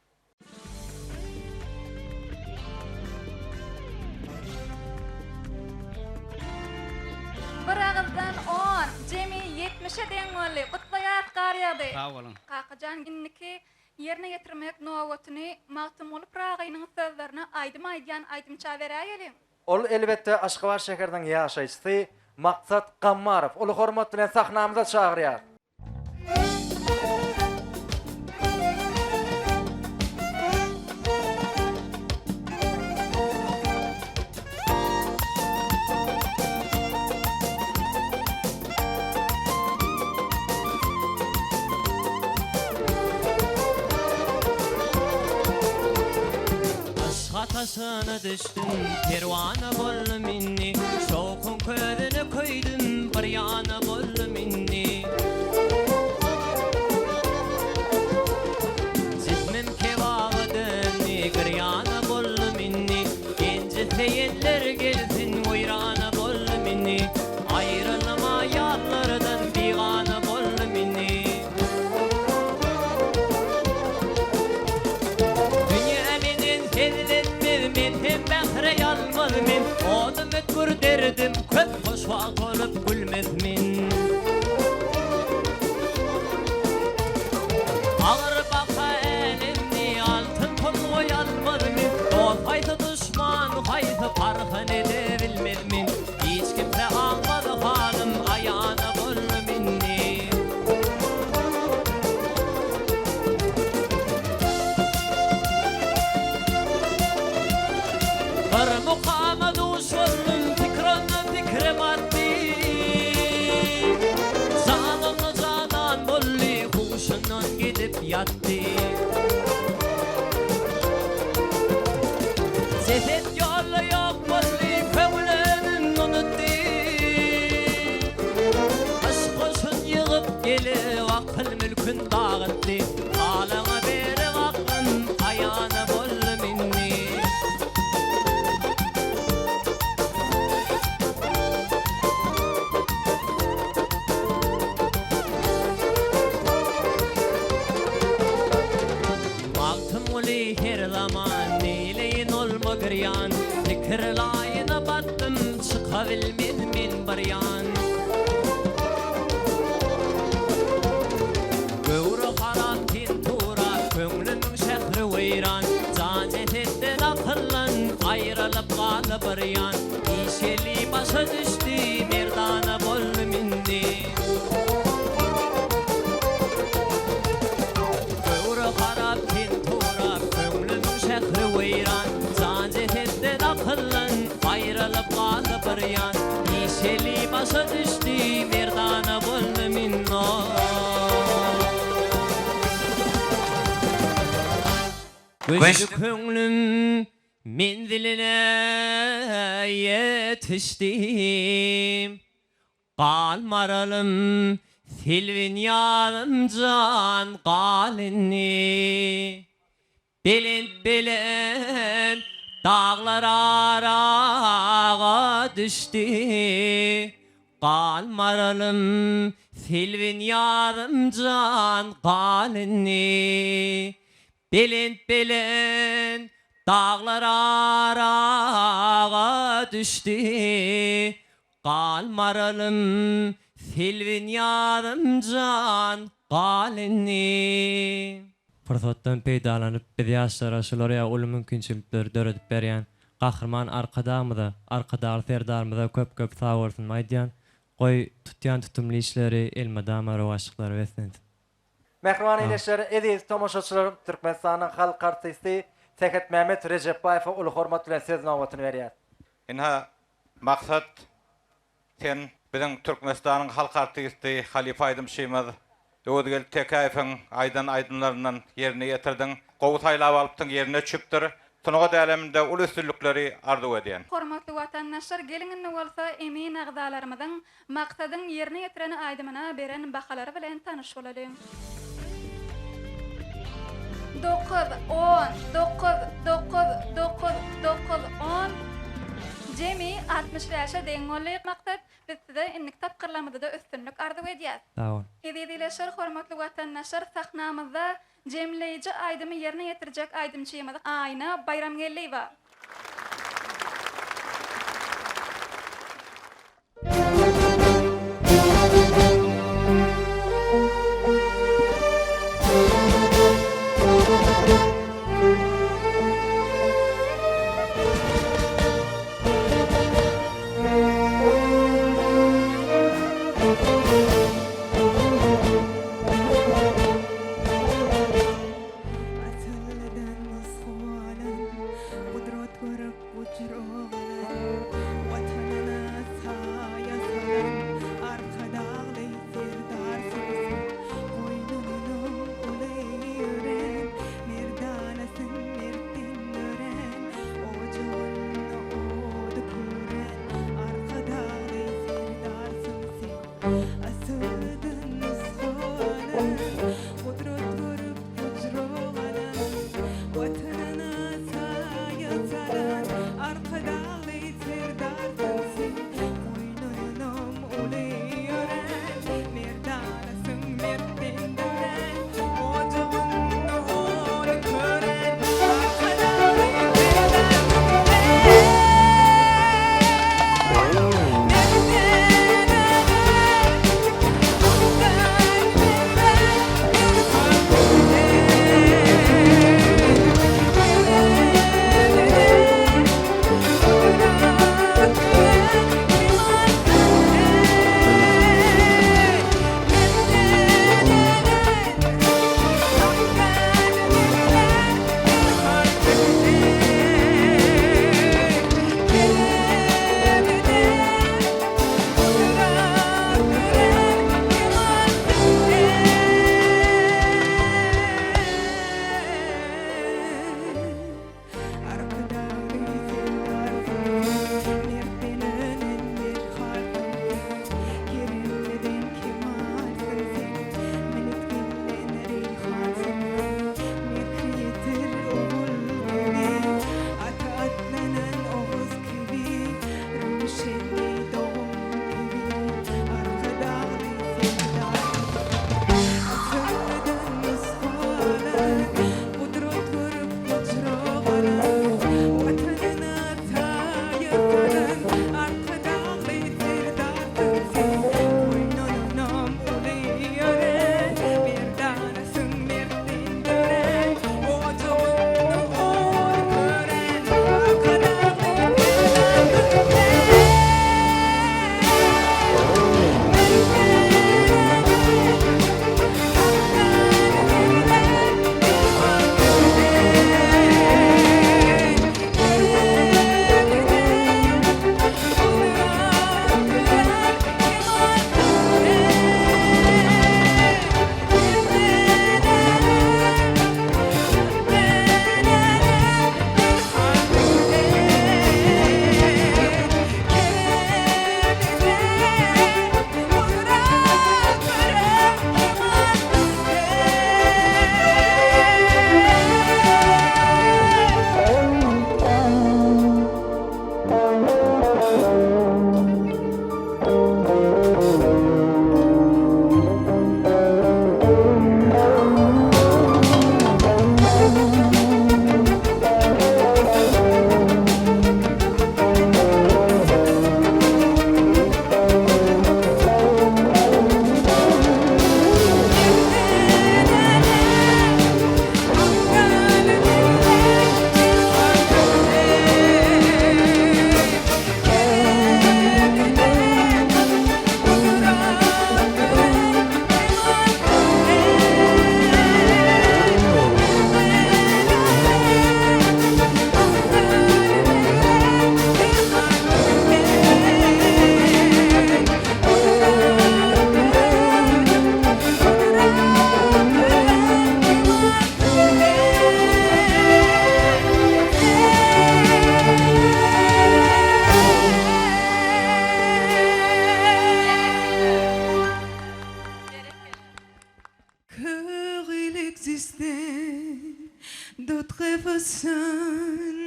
Bir agzdan 10, jemi 70'e deň boldy. Gutlaýar gar ýagdaý. Sağ olun. Kakajan ginniki yerine getirmek nowatyny magtymly pragynyň sözlerini aýdym aýdýan aýdymça berýälim. Ol elbette Aşgabat şäheriniň ýaşaýçysy Maksat Gammarow. Ol hormat bilen sahnamyza çagyrýar. Hatasına düştüm, pervana bol minni Şoğun közüne koydum, bir yana bol minni Cismim kevağıdın, bir yana bol minni Genci seyenler gelsin, oyrana bol minni Ayrılma yarlardan, bir yana bol minni Men hem bahre yalmaz men Odım etkur derdim Köp hoşvaq olup gülmez min Ağır baka elimni Altın pul koyalmaz men Dost haytı düşman haytı parhın edebilmez min Hiç kimse almadı halim Ayağına bol minni Mukama duşullum fikranna fikre maddi Zananna zanan bolli huşundan gidip yattı Sefet yolla yok bolli kömülünün unuttu Aşk koşun yığıp geli akıl mülkün dağıttı Alana beri vakın ayağına bolli minni her zaman neyleyin olma gıryan Fikirlayına battım çıkabilmedim min baryan Gövre harap tin turak Könglünün şehri veyran Zanet ettin akıllan Ayrılıp kalı baryan İşeli başa düştü Merdana bol minni Gövre harap tin turak Könglünün şehri veyran Zanet ettin akıllan Ayrılıp kalı baryan İşeli başa düştü Merdana bol minni Gözlü könglüm menziline yetiştim Qalmaralım silvin yanım can qalini Belent dağlar arağa düştü Qalmaralım silvin yanım can qalini Belent dağlar arağa düştü Qalmaralım silvin yarım can qalini Fırsattan peydalanıp biz yaşlara şolaya ulu mümkünçülükleri döredip berýän Gahrman arkadamyda, arkadaly serdarmyda köp sağ bolsun maýdýan goý tutýan tutumly işleri elmadama rowaşlyklary wesen. Mehriban eýleşleri, ediz tomoşaçylar Türkmenistanyň halk artisti Sehet Mehmet Recepbayew uly hormat bilen söz nowatyny berýär. Inha maksat sen bizim Türkmenistanyň halk artisti Halipa Aydym Şeýmaz öwdegel tekaýyfyň aydınlarından yerine getirdiň. Gowy taýlap alypdyň yerine çüpdir. Tunuga däleminde ul üstünlikleri arzu edýän. Hormatly watandaşlar, geliňinde bolsa emin agdalarymyň maksadyň ýerine getireni aýdymyna beren bahalary bilen tanyş bolalım. 9-10 Jemi 65'e deň bolýar maksat biz size innik tapkyrlamyda da üstünlük arzu edýäs. Sağ ol. Edidileşer hormatly watandaşlar, sahnamyzda jemleýiji aýdymy ýerine getirjek aýdymçymyz Aýna Bayramgelliýewa. Arkadağı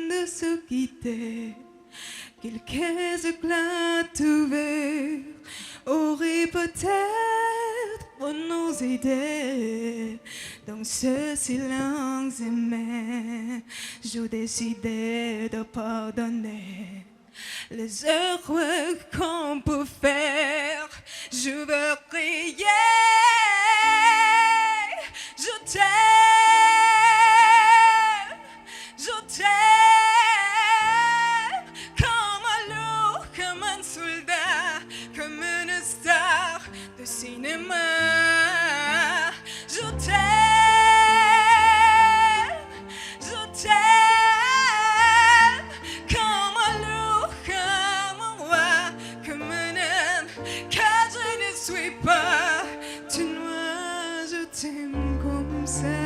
de se quitter. Quelques éclats ouverts auraient peut-être pour nous aider. Dans ce silence aimé, je décidais de pardonner. Les erreurs qu'on peut faire, je veux crier. Je t'aime, je t'aime, comme un loup, comme un soldat, comme une star de cinéma. Je t'aime, comme un loup, comme un roi, comme un homme, car je ne suis pas tu vois, je t'aime comme ça.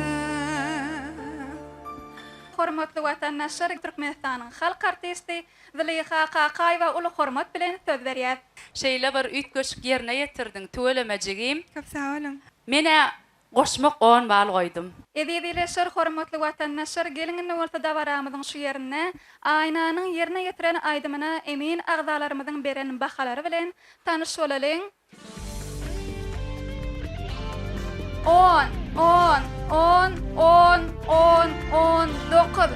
Hormatly watandaşlar, Türkmenistanyň halk artisti Züleyha Qaqaýewa uly hormat bilen söz berýär. Şeýle bir üýtgeçik ýerine ýetirdiň, töwelemejigim. Köp sağ olun. Mene goşmak 10 bal goýdum. Edýdileşer hormatly watandaşlar, gelin bolsa da baramyzyň şu ýerine aýnanyň ýerine ýetiren aýdymyna emin agzalarymyzyň beren bahalary bilen tanyş bolalım. 10 9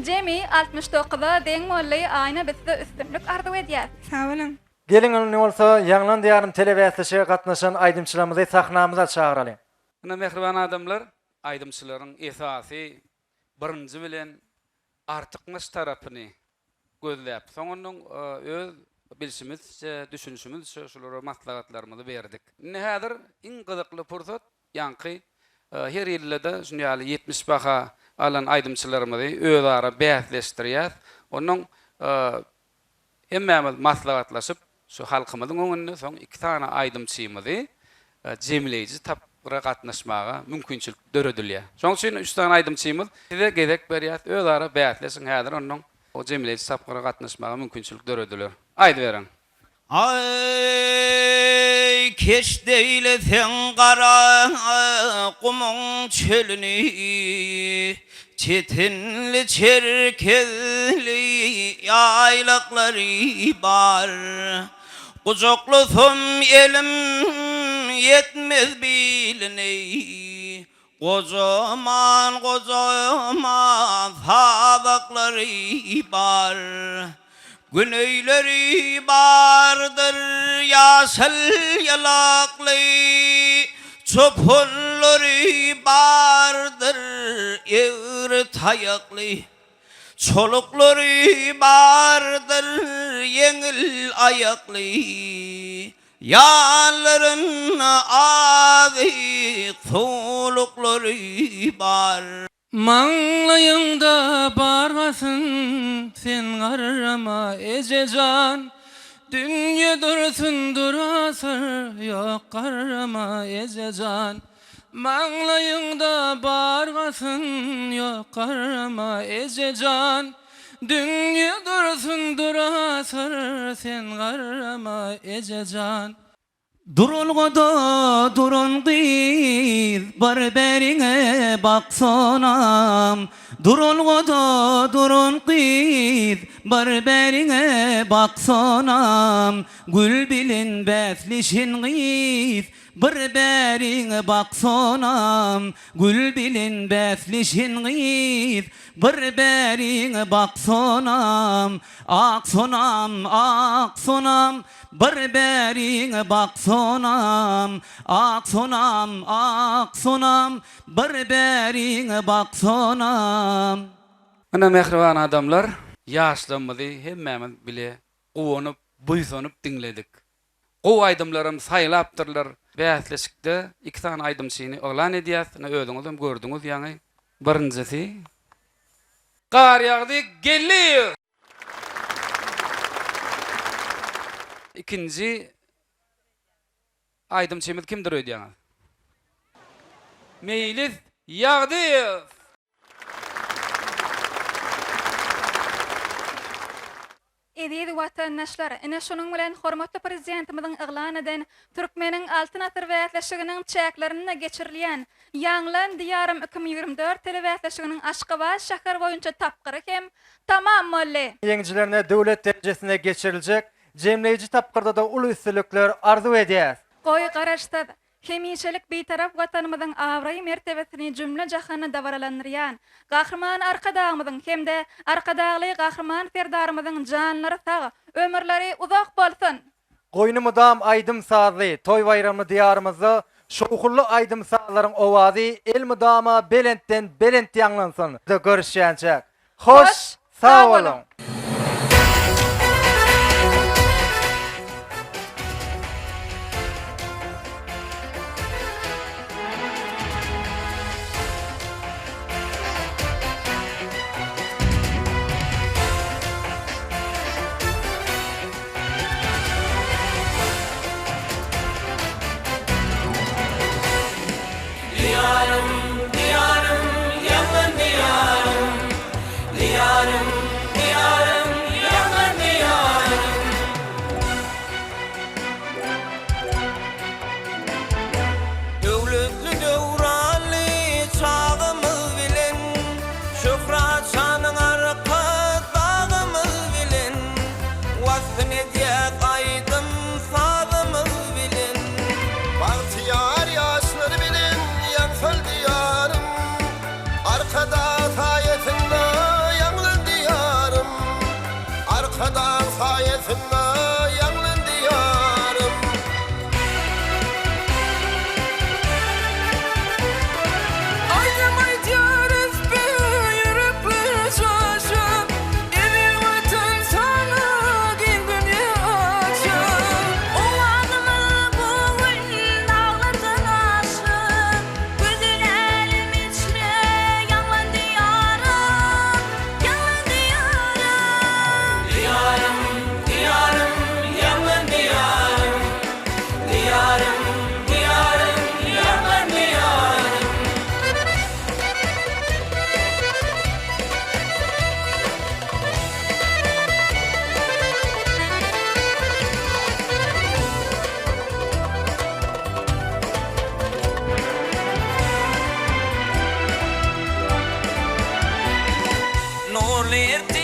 Jemi 69-a deň bolly aýna bizde üstünlük arzu edýär. Sağ olun. Gelin ne bolsa ýaňlan diýarym telewizionda gatnaşan aýdymçylarymyzy sahnamyza çagyralım. Ana mehriban adamlar, aýdymçylaryň esasy birinji bilen artykmyş tarapyny gözläp, soňanyň öz bilşimizçe, düşünüşimizçe şolara maslahatlarymyzy berdik. Nähädir iň gyzykly pursat ýanky her ýerde şuňaly 70 baha alan aýdymçylarymyzy özara bäsleşdirýär. Onuň hemmämiz maslahatlaşyp şu halkymyzyň öňünde soň 2 tane aýdymçymyzy jemleýiji tapyra gatnaşmaga mümkinçilik döredilýär. Şoň üçin 3 tane aýdymçymyz size gezek berýär, özara bäsleşiň häzir onuň o jemleýiji tapyra gatnaşmaga mümkinçilik döredilýär. Aýdy beren. Ay keş deyle sen kara kumun çölünü çetinli çerkezli yaylakları var kucaklı son elim yetmez biliney kocaman kocaman sabakları var Güneyleri bardır yasal yalaklı Çopunları bardır eğri tayaklı Çolukları bardır yengil ayaklı Yalların ağzı solukları bar Manglayında barmasın sen arama ececan Dünya dursun durasır yok karama ececan Manglayında barmasın yok karama ececan Dünya dursun durasır sen karama ececan Durun goda durun kız barberine baksana Durun goda durun kız barberine baksana Gül bilin beslişin kız barberine baksana Gül bilin beslişin kız barberine baksana Aksonam aksonam Berberine baksonam, aksonam, aksonam, berberine baksonam. Ana mehriban adamlar, yaşlanmadı hemmämiz bile gowunup, buýsanyp dinledik. O aýdymlarym saýlapdyrlar. Bäsleşikde 2 tane aýdymçyny oglan edýär, özüňizem gördüňiz ýaňy. Birinjisi Gar ýagdy gelýär. İkinci aýdymçymyz kimdir öýdýäňiz? Meýlis Ýagdyýew. Aziz vatandaşlar, ine şunun bilen hormatly prezidentimizin yglan eden Türkmeniň altyn atyr wätleşiginiň çäklerini geçirilýän Ýanglan diýarym 2024 telewätleşiginiň Aşgabat şäher boýunça tapgyry hem tamam boldy. Ýeňjilerine döwlet derejesine geçiriljek jemleýici tapgyrda da uly üstünlikler arzu edýär. Goý garaşda hemişelik beýtaraf watanymyzyň awraý mertebesini jümle jahana dawralandyrýan gahrman arkadağymyzyň hemde arkadagly gahrman ferdarymyzyň janlary sag, ömürleri uzak bolsun. Goýnumydam aýdym sazly, toy bayramy diýarymyzy şoğully aýdym sazlaryň owazy elmydama belentden belent ýanglansyn. Görüşýänçe. Hoş, sag bolun. Nurli